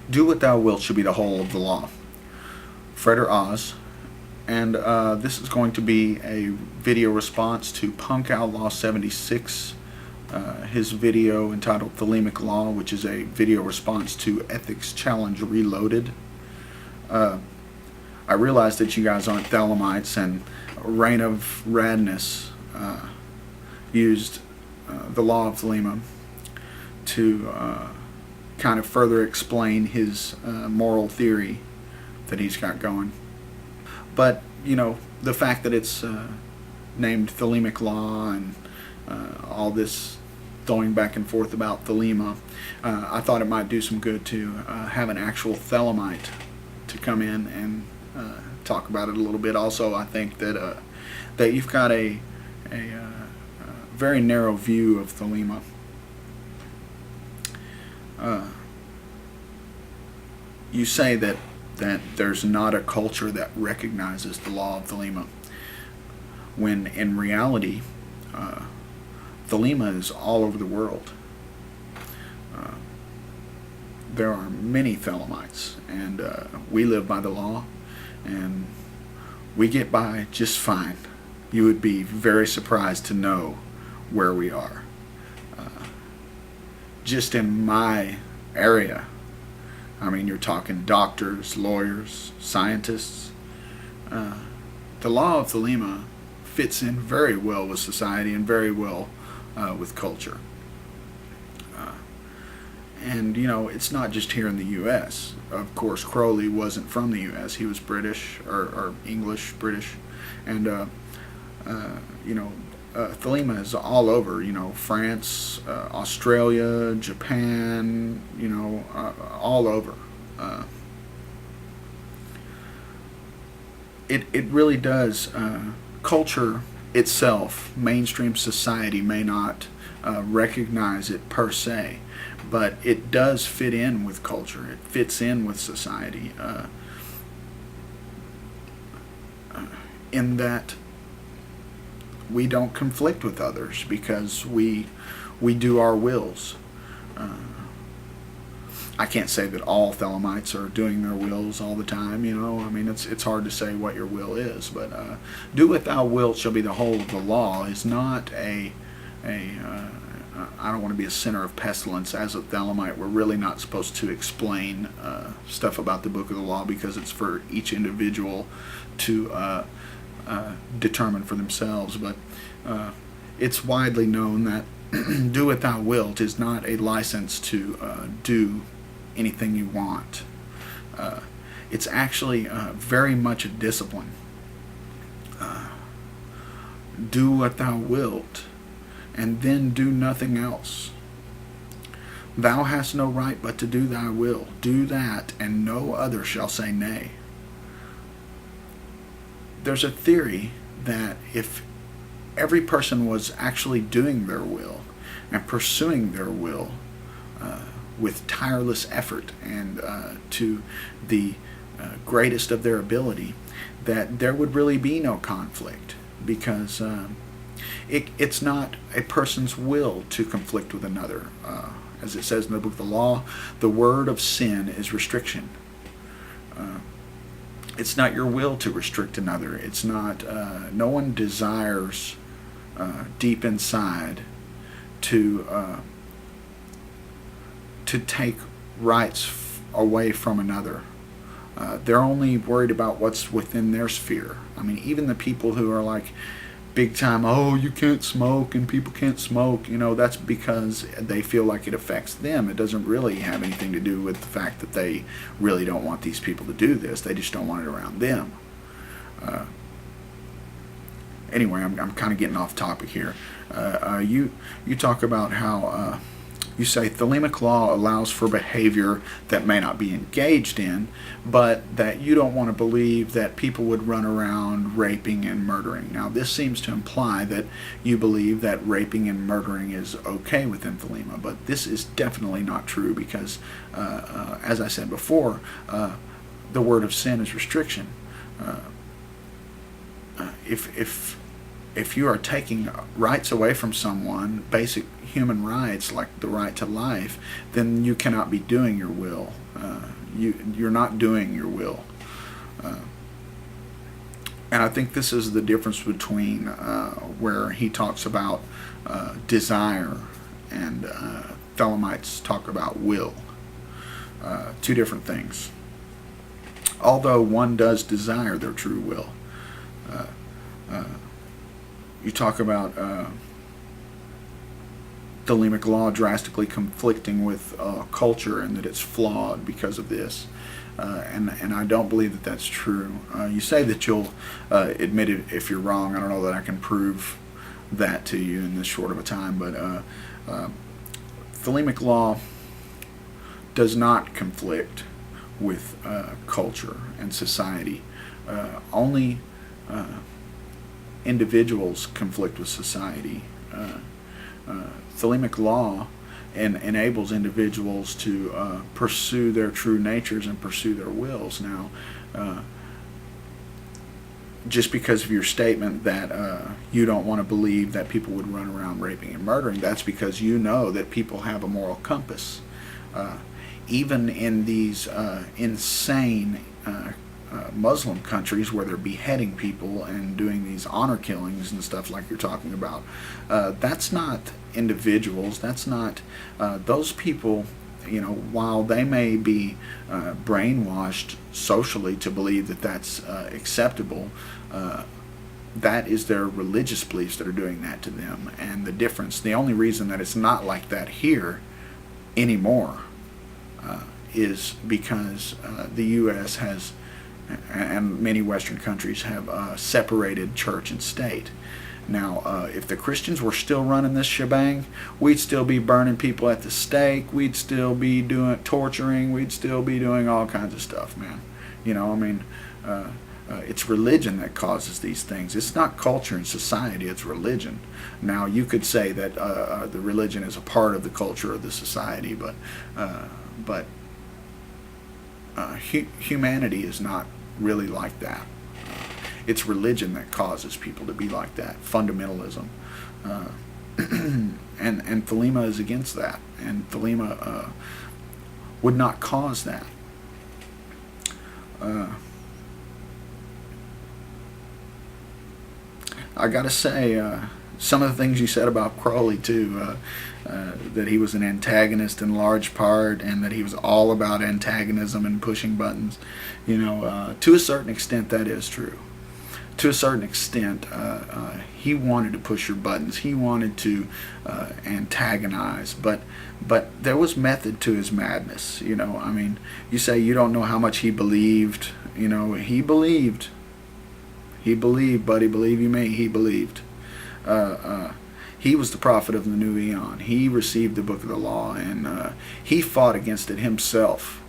Do what thou wilt should be the whole of the law. Freder Oz, and this is going to be a video response to Punk Outlaw 76, his video entitled Thelemic Law, which is a video response to Ethics Challenge Reloaded. I realize that you guys aren't Thelemites, and Reign of Radness used the Law of Thelema to kind of further explain his moral theory that he's got going. But, you know, the fact that it's named Thelemic Law and all this going back and forth about Thelema, I thought it might do some good to have an actual Thelemite to come in and talk about it a little bit. Also, I think that that you've got a very narrow view of Thelema. You say that there's not a culture that recognizes the law of Thelema, when in reality Thelema is all over the world. There are many Thelemites, and we live by the law, and we get by just fine. You would be very surprised to know where we are. Just in my area, I mean, you're talking doctors, lawyers, scientists. The law of Thelema fits in very well with society and very well with culture. And, you know, it's not just here in the U.S. Of course, Crowley wasn't from the U.S. He was British, or English, British. And, you know, Thelema is all over, you know, France, Australia, Japan, you know, all over. It really does. Culture itself, mainstream society may not recognize it per se, but it does fit in with culture. It fits in with society in that we don't conflict with others because we do our wills. I can't say that all Thelemites are doing their wills all the time, you know. I mean, it's hard to say what your will is, but do what thou wilt shall be the whole of the law is not I don't want to be a center of pestilence. As a Thelemite, we're really not supposed to explain stuff about the book of the law, because it's for each individual to determine for themselves. But it's widely known that do what thou wilt is not a license to do anything you want. It's actually very much a discipline. Do what thou wilt, and then do nothing else. Thou hast no right but to do thy will. Do that, and no other shall say nay. There's a theory that if every person was actually doing their will and pursuing their will with tireless effort and to the greatest of their ability, that there would really be no conflict, because it's not a person's will to conflict with another. As it says in the book of the law, the word of sin is restriction. It's not your will to restrict another. It's not, no one desires deep inside to take rights away from another. They're only worried about what's within their sphere. I mean, even the people who are like big time, oh, you can't smoke and people can't smoke, you know, that's because they feel like it affects them. It doesn't really have anything to do with the fact that they really don't want these people to do this. They just don't want it around them. Anyway, I'm kind of getting off topic here. You talk about how you say Thelemic Law allows for behavior that may not be engaged in, but that you don't want to believe that people would run around raping and murdering. Now, this seems to imply that you believe that raping and murdering is okay within Thelema, but this is definitely not true, because, as I said before, the word of sin is restriction. If you are taking rights away from someone, basic human rights like the right to life, then you cannot be doing your will. you're not doing your will. And I think this is the difference between where he talks about desire and Thelemites talk about will. Two different things. Although one does desire their true will. You talk about Thelemic Law drastically conflicting with culture, and that it's flawed because of this. And I don't believe that that's true. You say that you'll admit it if you're wrong. I don't know that I can prove that to you in this short of a time, but Thelemic Law does not conflict with culture and society. Only individuals conflict with society. Thelemic Law enables individuals to pursue their true natures and pursue their wills. Now, just because of your statement that you don't want to believe that people would run around raping and murdering, that's because you know that people have a moral compass. Even in these insane Muslim countries where they're beheading people and doing these honor killings and stuff like you're talking about, that's not individuals. That's not those people. You know, while they may be brainwashed socially to believe that that's acceptable, that is their religious beliefs that are doing that to them. And the difference, the only reason that it's not like that here anymore, is because the U.S. has, and many Western countries have separated church and state. Now, if the Christians were still running this shebang, we'd still be burning people at the stake. We'd still be doing torturing. We'd still be doing all kinds of stuff, man. You know, I mean, it's religion that causes these things. It's not culture and society. It's religion. Now, you could say that the religion is a part of the culture of the society, but humanity is not really like that. It's religion that causes people to be like that, fundamentalism. And Thelema is against that, and Thelema would not cause that. I gotta say, some of the things you said about Crowley too, that he was an antagonist in large part, and that he was all about antagonism and pushing buttons. You know, to a certain extent that is true. To a certain extent, he wanted to push your buttons. He wanted to antagonize, but there was method to his madness. You know, I mean, you say you don't know how much he believed. You know, he believed. He believed, buddy. Believe you me, he believed. He was the prophet of the new eon. He received the book of the law, and he fought against it himself.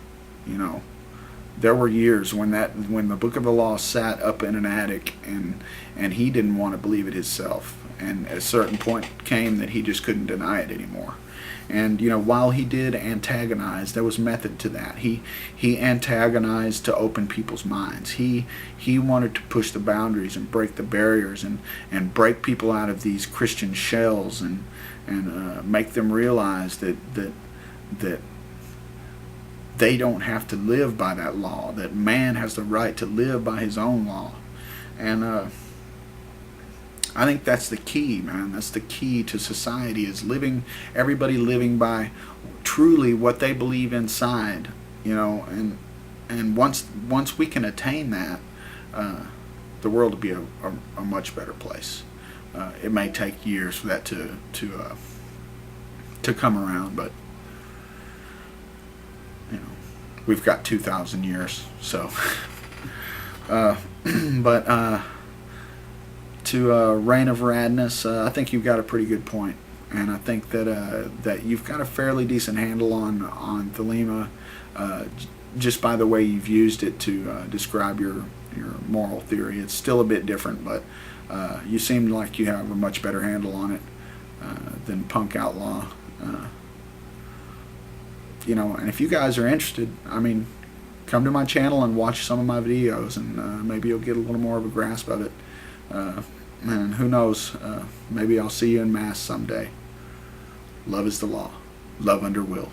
You know. There were years when the book of the law sat up in an attic, and he didn't want to believe it himself. And at a certain point came that he just couldn't deny it anymore. And you know, while he did antagonize, there was method to that. He antagonized to open people's minds. He wanted to push the boundaries and break the barriers and break people out of these Christian shells and make them realize that they don't have to live by that law, that man has the right to live by his own law. And I think that's the key, man. That's the key to society, is everybody living by truly what they believe inside, you know, and once we can attain that, the world will be a much better place. It may take years for that to come around, but you know, we've got 2,000 years, so but to Reign of Radness, I think you've got a pretty good point, and I think that you've got a fairly decent handle on Thelema, just by the way you've used it to describe your moral theory. It's still a bit different, but you seem like you have a much better handle on it than Punk Outlaw. You know, and if you guys are interested, I mean, come to my channel and watch some of my videos, and maybe you'll get a little more of a grasp of it. And who knows, maybe I'll see you in Mass someday. Love is the law. Love under will.